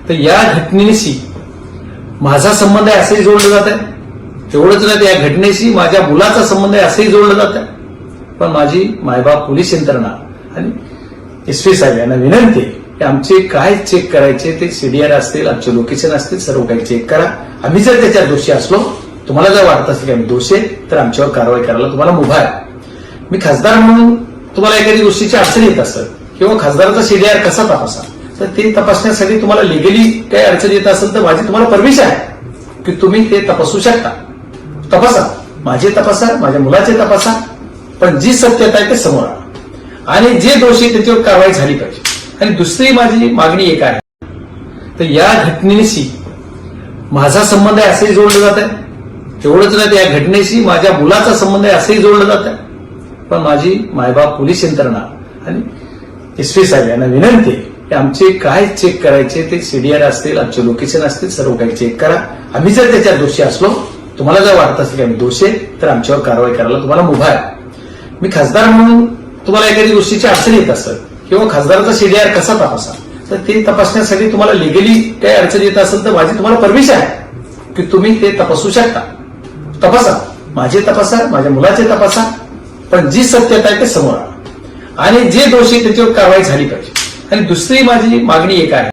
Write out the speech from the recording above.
तर या घटनेशी माझा संबंध आहे असंही जोडलं जात आहे. तेवढंच नाही, या घटनेशी माझ्या मुलाचा संबंध आहे असंही जोडलं जात आहे. पण माझी मायबाप पोलीस यंत्रणा आणि एसपी साहेब यांना विनंती आहे की आमचे काय चेक करायचे ते सीडीआर असतील, आमचे लोकेशन असतील, सर्व काही चेक करा. आम्ही जर त्याच्यात दोषी असलो, तुम्हाला जर वाटत असेल की आम्ही दोषी आहे, तर आमच्यावर कारवाई करायला तुम्हाला मुभा आहे. मी खासदार म्हणून तुम्हाला एखादी गोष्टीची अडचण येत असेल किंवा खासदाराचा सीडीआर कसा तपासा, तर ते तपासण्यासाठी तुम्हाला लिगली काही अडचण येत असेल तर माझी तुम्हाला परमिशन आहे की तुम्ही ते तपासू शकता. तपासा, माझे तपासा, माझ्या मुलाचे तपासा, पण जी सत्यता आहे ते समोर आणा आणि जे दोषी त्याच्यावर कारवाई झाली पाहिजे. आणि दुसरी माझी मागणी एक आहे, तर या घटनेशी माझा संबंध आहे असंही जोडलं जात आहे. तेवढंच नाही, या घटनेशी माझ्या मुलाचा संबंध आहे असंही जोडलं जात आहे. पण माझी मायबाप पोलीस यंत्रणा आणि एसपी साहेब यांना विनंती आहे की आमचे काय चेक करायचे ते सीडीआर असतील, आमचे लोकेशन असतील, सर्व काही चेक करा. आम्ही जर त्याच्यात दोषी असलो, तुम्हाला जर वाटत असेल की आम्ही दोषी आहे, तर आमच्यावर कारवाई करायला तुम्हाला मुभा आहे. मी खासदार म्हणून तुम्हाला एखादी गोष्टीची अडचण येत असेल किंवा खासदाराचा सीडीआर कसा तपासा, तर ते तपासण्यासाठी तुम्हाला लिगली काही अडचण येत असेल तर माझी तुम्हाला परमिशन आहे की तुम्ही ते तपासू शकता. तपासा, माझे तपासा, माझ्या मुलाचे तपासा, पण जी सत्यता आहे ते समोर आणा आणि जे दोषी त्याच्यावर कारवाई झाली पाहिजे. आणि दुसरी माझी मागणी एक आहे,